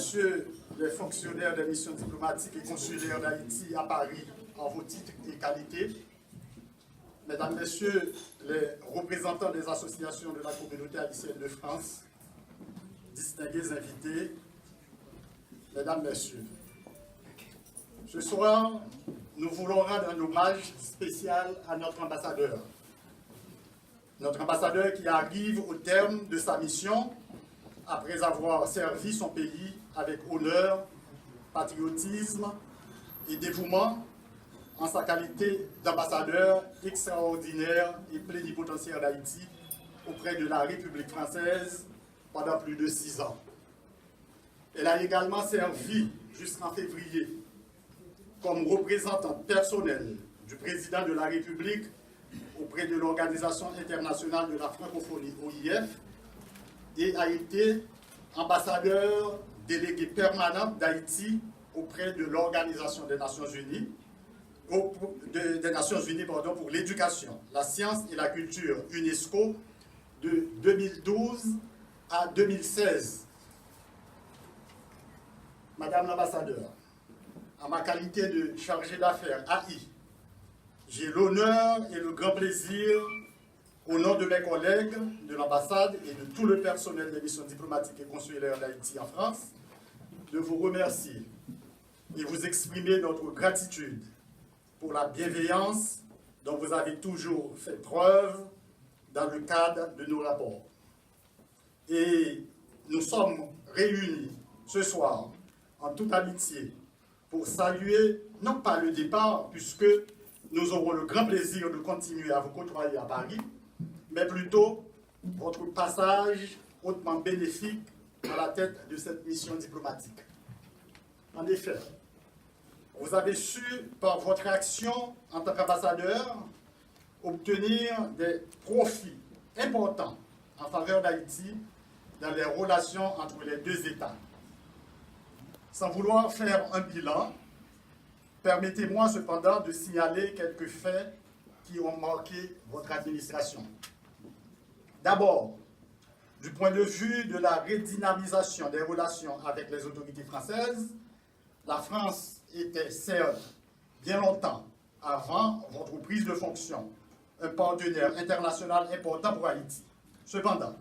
Messieurs les fonctionnaires des missions diplomatiques et consulaires d'Haïti à Paris en vos titres et qualités, Mesdames, Messieurs les représentants des associations de la communauté haïtienne de France, distingués invités, Mesdames, Messieurs, ce soir, nous voulons rendre un hommage spécial à notre ambassadeur. Notre ambassadeur qui arrive au terme de sa mission après avoir servi son pays avec honneur, patriotisme et dévouement en sa qualité d'ambassadeur extraordinaire et plénipotentiaire d'Haïti auprès de la République française pendant plus de 6 ans. Elle a également servi jusqu'en février comme représentante personnelle du président de la République auprès de l'Organisation internationale de la francophonie OIF et a été ambassadeur délégué permanent d'Haïti auprès de l'Organisation des Nations Unies, pour l'éducation, la science et la culture UNESCO de 2012 à 2016. Madame l'ambassadeur, en ma qualité de chargé d'affaires AI, j'ai l'honneur et le grand plaisir, au nom de mes collègues de l'ambassade et de tout le personnel des missions diplomatiques et consulaires d'Haïti en France, de vous remercier et vous exprimer notre gratitude pour la bienveillance dont vous avez toujours fait preuve dans le cadre de nos rapports. Et nous sommes réunis ce soir en toute amitié pour saluer, non pas le départ, puisque nous aurons le grand plaisir de continuer à vous côtoyer à Paris, mais plutôt votre passage hautement bénéfique à la tête de cette mission diplomatique. En effet, vous avez su, par votre action en tant qu'ambassadeur, obtenir des profits importants en faveur d'Haïti dans les relations entre les deux États. Sans vouloir faire un bilan, permettez-moi cependant de signaler quelques faits qui ont marqué votre administration. D'abord, du point de vue de la redynamisation des relations avec les autorités françaises, la France était certes, bien longtemps avant votre prise de fonction, un partenaire international important pour Haïti. Cependant,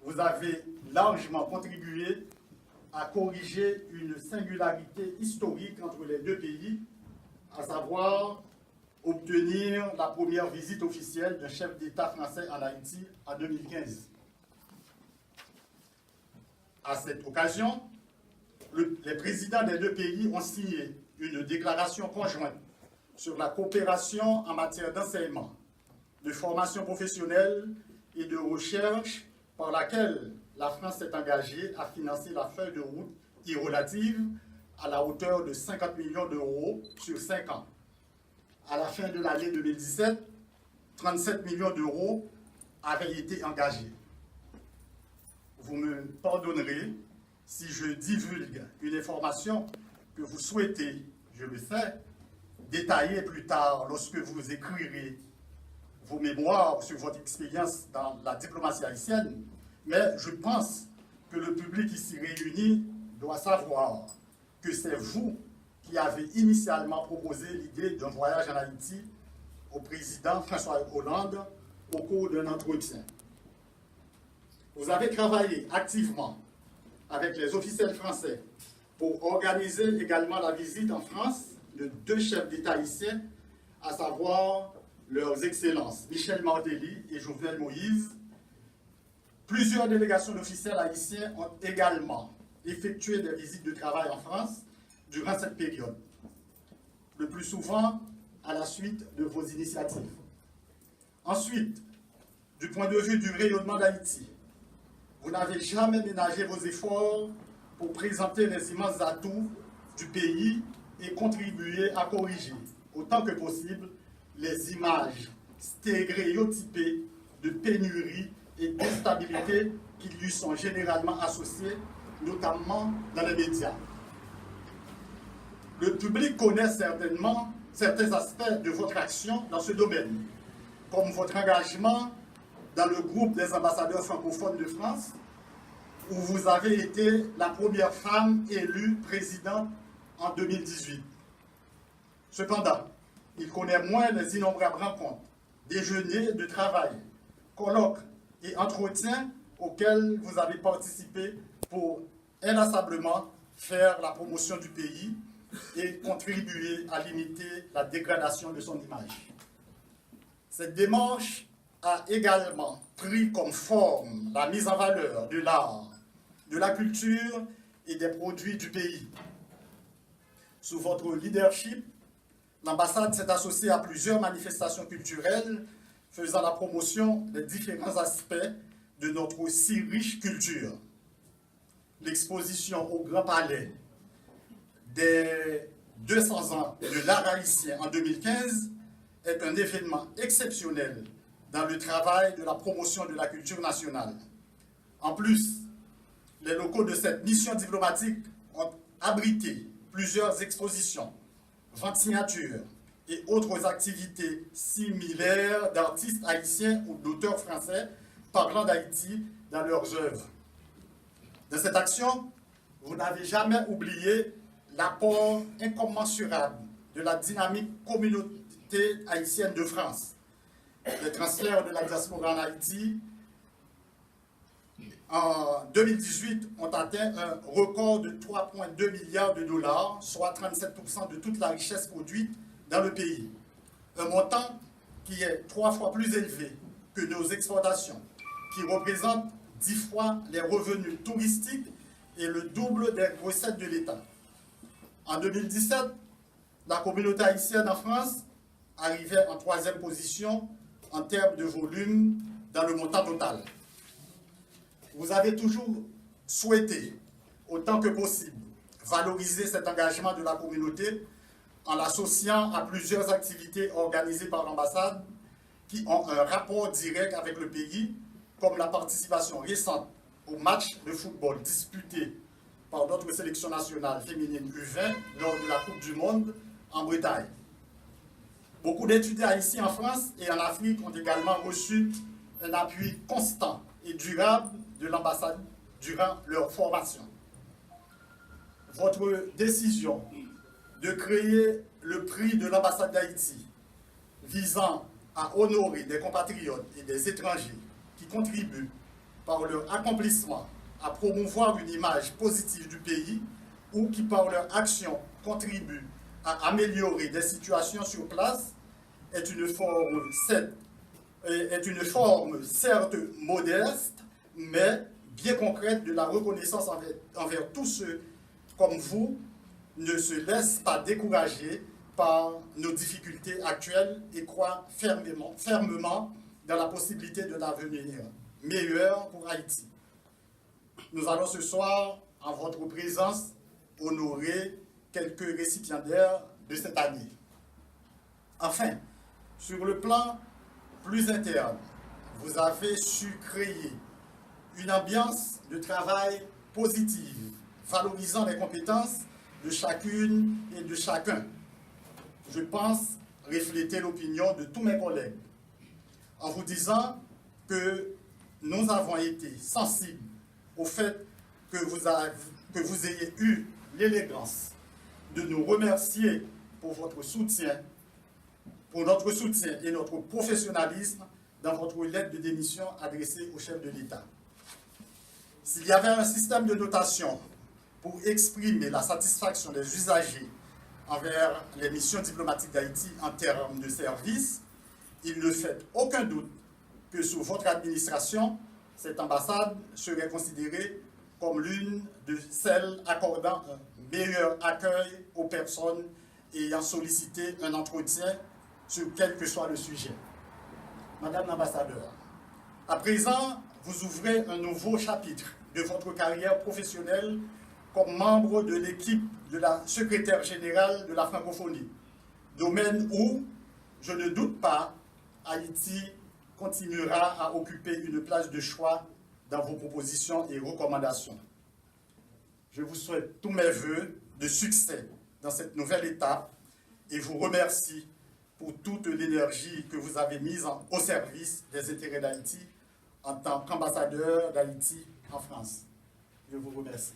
vous avez largement contribué à corriger une singularité historique entre les deux pays, à savoir obtenir la première visite officielle d'un chef d'État français en Haïti en 2015. À cette occasion, les présidents des deux pays ont signé une déclaration conjointe sur la coopération en matière d'enseignement, de formation professionnelle et de recherche par laquelle la France s'est engagée à financer la feuille de route irrelative à la hauteur de 50 millions d'euros sur 5 ans. À la fin de l'année 2017, 37 millions d'euros avaient été engagés. Vous me pardonnerez si je divulgue une information que vous souhaitez, je le sais, détailler plus tard lorsque vous écrirez vos mémoires sur votre expérience dans la diplomatie haïtienne, mais je pense que le public ici réuni doit savoir que c'est vous qui avez initialement proposé l'idée d'un voyage en Haïti au président François Hollande au cours d'un entretien. Vous avez travaillé activement avec les officiels français pour organiser également la visite en France de 2 chefs d'État haïtiens, à savoir leurs excellences Michel Martelly et Jovenel Moïse. Plusieurs délégations d'officiels haïtiens ont également effectué des visites de travail en France durant cette période, le plus souvent à la suite de vos initiatives. Ensuite, du point de vue du rayonnement d'Haïti, vous n'avez jamais ménagé vos efforts pour présenter les immenses atouts du pays et contribuer à corriger, autant que possible, les images stéréotypées de pénurie et d'instabilité qui lui sont généralement associées, notamment dans les médias. Le public connaît certainement certains aspects de votre action dans ce domaine, comme votre engagement dans le groupe des ambassadeurs francophones de France où vous avez été la première femme élue présidente en 2018. Cependant, il connaît moins les innombrables rencontres, déjeuners de travail, colloques et entretiens auxquels vous avez participé pour inlassablement faire la promotion du pays et contribuer à limiter la dégradation de son image. Cette démarche a également pris comme forme la mise en valeur de l'art, de la culture et des produits du pays. Sous votre leadership, l'ambassade s'est associée à plusieurs manifestations culturelles faisant la promotion des différents aspects de notre si riche culture. L'exposition au Grand Palais des 200 ans de l'art haïtien en 2015 est un événement exceptionnel dans le travail de la promotion de la culture nationale. En plus, les locaux de cette mission diplomatique ont abrité plusieurs expositions, ventes signatures et autres activités similaires d'artistes haïtiens ou d'auteurs français parlant d'Haïti dans leurs œuvres. Dans cette action, vous n'avez jamais oublié l'apport incommensurable de la dynamique communauté haïtienne de France. Les transferts de la diaspora en Haïti en 2018 ont atteint un record de 3,2 milliards de dollars, soit 37% de toute la richesse produite dans le pays. Un montant qui est 3 fois plus élevé que nos exportations, qui représente 10 fois les revenus touristiques et le double des recettes de l'État. En 2017, la communauté haïtienne en France arrivait en 3e position en termes de volume dans le montant total. Vous avez toujours souhaité, autant que possible, valoriser cet engagement de la communauté en l'associant à plusieurs activités organisées par l'ambassade qui ont un rapport direct avec le pays, comme la participation récente au match de football disputé par notre sélection nationale féminine U20 lors de la Coupe du Monde en Bretagne. Beaucoup d'étudiants ici en France et en Afrique ont également reçu un appui constant et durable de l'ambassade durant leur formation. Votre décision de créer le prix de l'ambassade d'Haïti visant à honorer des compatriotes et des étrangers qui contribuent par leur accomplissement à promouvoir une image positive du pays ou qui par leur action contribuent à améliorer des situations sur place est une forme certes modeste, mais bien concrète de la reconnaissance envers tous ceux comme vous ne se laissent pas décourager par nos difficultés actuelles et croient fermement dans la possibilité de l'avenir meilleur pour Haïti. Nous allons ce soir, en votre présence, honorer quelques récipiendaires de cette année. Enfin, sur le plan plus interne, vous avez su créer une ambiance de travail positive, valorisant les compétences de chacune et de chacun. Je pense refléter l'opinion de tous mes collègues en vous disant que nous avons été sensibles au fait que vous ayez eu l'élégance de nous remercier pour votre soutien, pour notre soutien et notre professionnalisme dans votre lettre de démission adressée au chef de l'État. S'il y avait un système de notation pour exprimer la satisfaction des usagers envers les missions diplomatiques d'Haïti en termes de services, il ne fait aucun doute que sous votre administration, cette ambassade serait considérée comme l'une de celles accordant un meilleur accueil aux personnes ayant sollicité un entretien sur quel que soit le sujet. Madame l'ambassadeur, à présent, vous ouvrez un nouveau chapitre de votre carrière professionnelle comme membre de l'équipe de la secrétaire générale de la francophonie, domaine où, je ne doute pas, Haïti continuera à occuper une place de choix dans vos propositions et recommandations. Je vous souhaite tous mes vœux de succès dans cette nouvelle étape et vous remercie pour toute l'énergie que vous avez mise au service des intérêts d'Haïti en tant qu'ambassadeur d'Haïti en France. Je vous remercie.